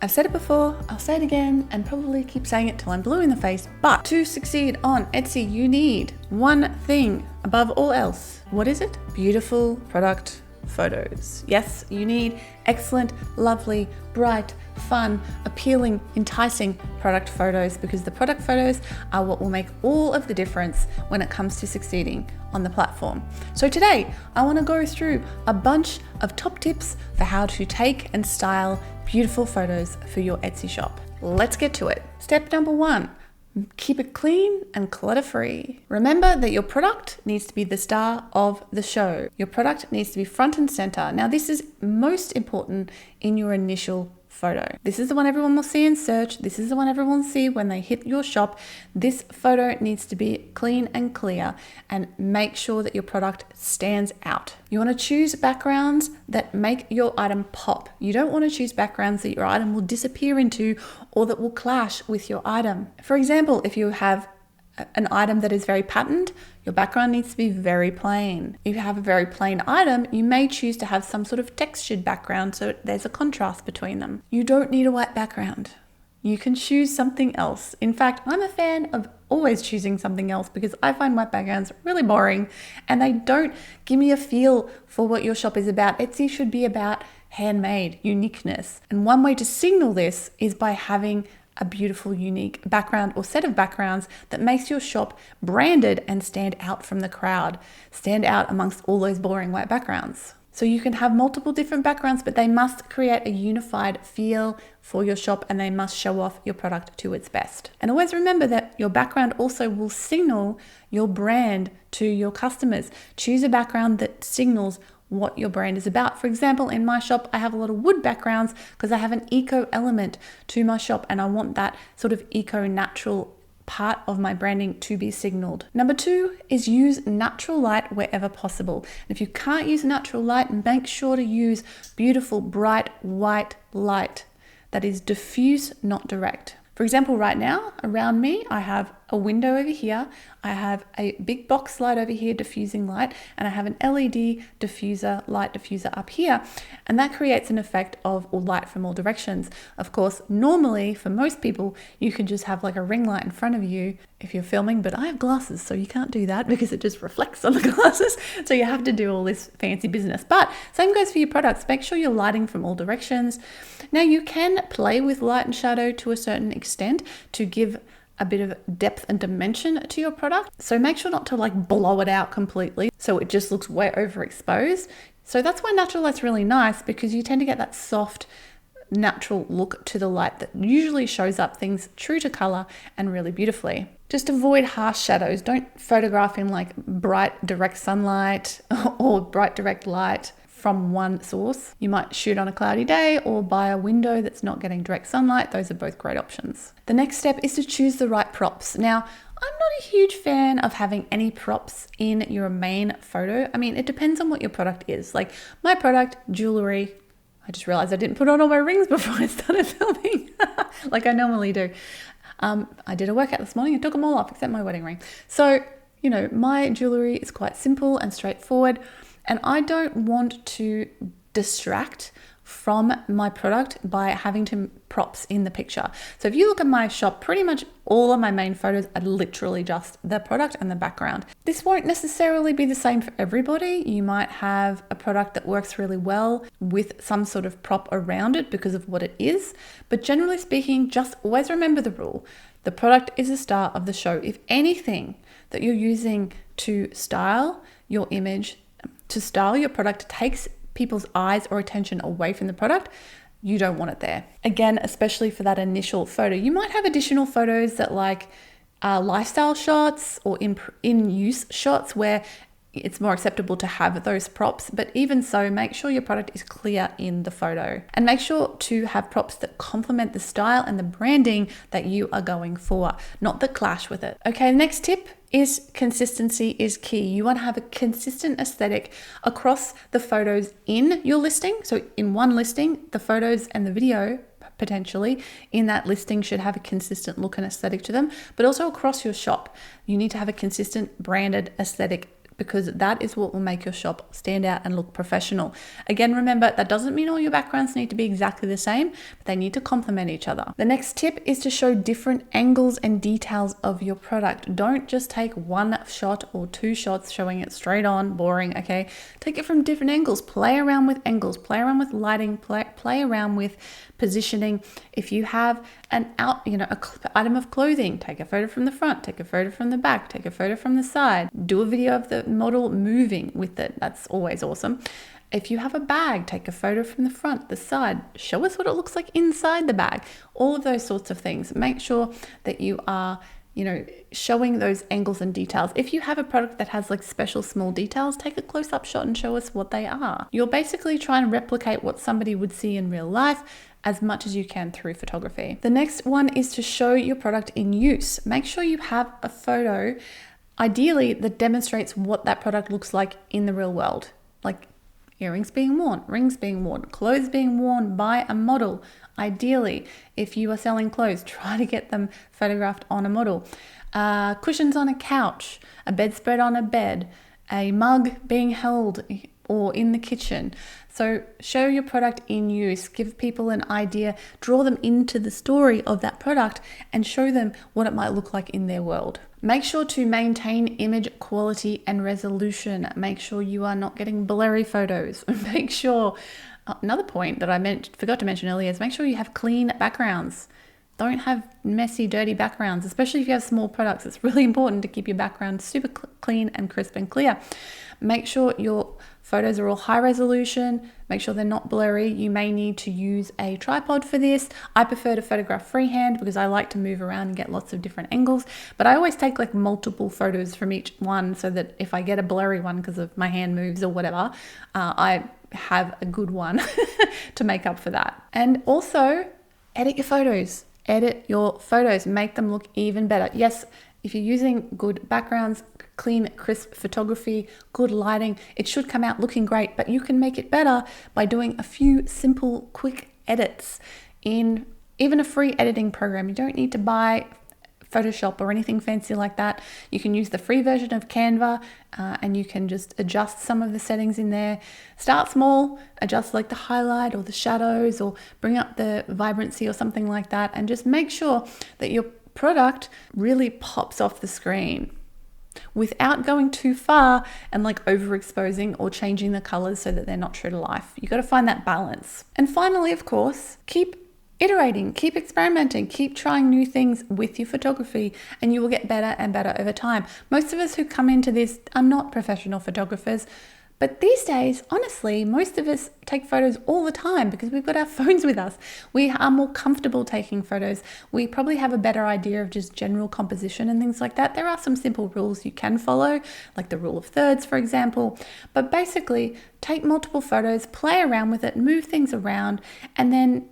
I've said it before, I'll say it again, and probably keep saying it till I'm blue in the face, but to succeed on Etsy, you need one thing above all else. What is it? Beautiful product photos. Yes, you need excellent, lovely, bright, fun, appealing, enticing product photos, because the product photos are what will make all of the difference when it comes to succeeding on the platform. So today, I want to go through a bunch of top tips for how to take and style beautiful photos for your Etsy shop. Let's get to it. Step number 1, keep it clean and clutter-free. Remember that your product needs to be the star of the show. Your product needs to be front and center. Now, this is most important in your initial photo. This is the one everyone will see in search. This is the one everyone will see when they hit your shop. This photo needs to be clean and clear, and make sure that your product stands out. You want to choose backgrounds that make your item pop. You don't want to choose backgrounds that your item will disappear into or that will clash with your item. For example, if you have an item that is very patterned, your background needs to be very plain. If you have a very plain item, you may choose to have some sort of textured background so there's a contrast between them. You don't need a white background. You can choose something else. In fact, I'm a fan of always choosing something else because I find white backgrounds really boring and they don't give me a feel for what your shop is about. Etsy should be about handmade, uniqueness. And one way to signal this is by having a beautiful, unique background or set of backgrounds that makes your shop branded and stand out from the crowd, stand out amongst all those boring white backgrounds. So you can have multiple different backgrounds, but they must create a unified feel for your shop and they must show off your product to its best. And always remember that your background also will signal your brand to your customers. Choose a background that signals what your brand is about. For example, in my shop, I have a lot of wood backgrounds because I have an eco element to my shop and I want that sort of eco-natural part of my branding to be signaled. Number 2 is use natural light wherever possible. And if you can't use natural light, make sure to use beautiful, bright, white light that is diffuse, not direct. For example, right now around me, I have a window over here, I have a big box light over here, diffusing light, and I have an LED diffuser, light diffuser up here, and that creates an effect of light from all directions. Of course, normally for most people, you can just have like a ring light in front of you if you're filming, but I have glasses, so you can't do that because it just reflects on the glasses, so you have to do all this fancy business. But same goes for your products. Make sure you're lighting from all directions. Now, you can play with light and shadow to a certain extent to give a bit of depth and dimension to your product. So make sure not to like blow it out completely so it just looks way overexposed. So that's why natural light's really nice, because you tend to get that soft, natural look to the light that usually shows up things true to color and really beautifully. Just avoid harsh shadows. Don't photograph in like bright direct sunlight or bright direct light from one source. You might shoot on a cloudy day or by a window that's not getting direct sunlight. Those are both great options. The next step is to choose the right props. Now, I'm not a huge fan of having any props in your main photo. I mean, it depends on what your product is. Like my product, jewelry, I just realized I didn't put on all my rings before I started filming like I normally do. I did a workout this morning and took them all off except my wedding ring. So, you know, my jewelry is quite simple and straightforward. And I don't want to distract from my product by having to props in the picture. So if you look at my shop, pretty much all of my main photos are literally just the product and the background. This won't necessarily be the same for everybody. You might have a product that works really well with some sort of prop around it because of what it is. But generally speaking, just always remember the rule. The product is the star of the show. If anything that you're using to style your image, to style your product takes people's eyes or attention away from the product, you don't want it there. Again, especially for that initial photo. You might have additional photos that like lifestyle shots or in-use shots where it's more acceptable to have those props, but even so, make sure your product is clear in the photo and make sure to have props that complement the style and the branding that you are going for, not that clash with it. Okay, next tip is consistency is key. You want to have a consistent aesthetic across the photos in your listing. So in one listing, the photos and the video potentially in that listing should have a consistent look and aesthetic to them, but also across your shop, you need to have a consistent branded aesthetic because that is what will make your shop stand out and look professional. Again, remember, that doesn't mean all your backgrounds need to be exactly the same, but they need to complement each other. The next tip is to show different angles and details of your product. Don't just take one shot or two shots showing it straight on, boring, okay? Take it from different angles. Play around with angles, play around with lighting, play around with positioning. If you have an item of clothing, take a photo from the front, take a photo from the back, take a photo from the side, do a video of the model moving with it. That's always awesome. If you have a bag, take a photo from the front, the side, show us what it looks like inside the bag. All of those sorts of things. Make sure that you are showing those angles and details. If you have a product that has like special small details, take a close-up shot and show us what they are. You're basically trying to replicate what somebody would see in real life as much as you can through photography. The next one is to show your product in use. Make sure you have a photo, ideally, that demonstrates what that product looks like in the real world. Like earrings being worn, rings being worn, clothes being worn by a model. Ideally, if you are selling clothes, try to get them photographed on a model. Cushions on a couch, a bedspread on a bed, a mug being held or in the kitchen. So show your product in use, give people an idea, draw them into the story of that product and show them what it might look like in their world. Make sure to maintain image quality and resolution. Make sure you are not getting blurry photos. Make sure, another point that I forgot to mention earlier is make sure you have clean backgrounds. Don't have messy, dirty backgrounds, especially if you have small products. It's really important to keep your background super clean and crisp and clear. Make sure your photos are all high resolution. Make sure they're not blurry. You may need to use a tripod for this. I prefer to photograph freehand because I like to move around and get lots of different angles. But I always take like multiple photos from each one so that if I get a blurry one because of my hand moves or whatever, I have a good one to make up for that. And also edit your photos. Edit your photos, make them look even better. Yes, if you're using good backgrounds, clean, crisp photography, good lighting, it should come out looking great, but you can make it better by doing a few simple, quick edits in even a free editing program. You don't need to buy Photoshop or anything fancy like that. You can use the free version of Canva and you can just adjust some of the settings in there. Start small, adjust like the highlight or the shadows or bring up the vibrancy or something like that, and just make sure that your product really pops off the screen without going too far and like overexposing or changing the colors so that they're not true to life. You got to find that balance. And finally, of course, keep iterating, keep experimenting, keep trying new things with your photography, and you will get better and better over time. Most of us who come into this are not professional photographers, but these days, honestly, most of us take photos all the time because we've got our phones with us. We are more comfortable taking photos. We probably have a better idea of just general composition and things like that. There are some simple rules you can follow, like the rule of thirds, for example. But basically, take multiple photos, play around with it, move things around, and then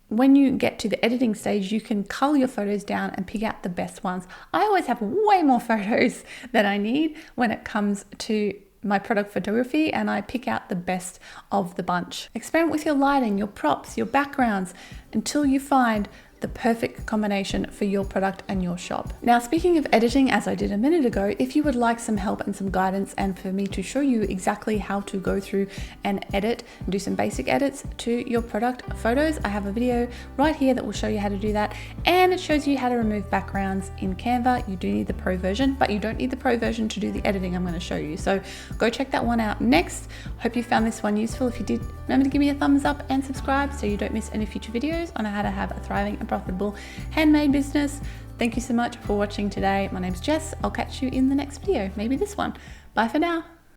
when you get to the editing stage, you can cull your photos down and pick out the best ones. I always have way more photos than I need when it comes to my product photography, and I pick out the best of the bunch. Experiment with your lighting, your props, your backgrounds until you find the perfect combination for your product and your shop. Now, speaking of editing, as I did a minute ago, if you would like some help and some guidance and for me to show you exactly how to go through and edit and do some basic edits to your product photos, I have a video right here that will show you how to do that, and it shows you how to remove backgrounds in Canva. You do need the pro version, but you don't need the pro version to do the editing I'm going to show you. So go check that one out next. Hope you found this one useful. If you did, remember to give me a thumbs up and subscribe so you don't miss any future videos on how to have a thriving and profitable handmade business. Thank you so much for watching today. My name's Jess. I'll catch you in the next video, maybe this one. Bye for now.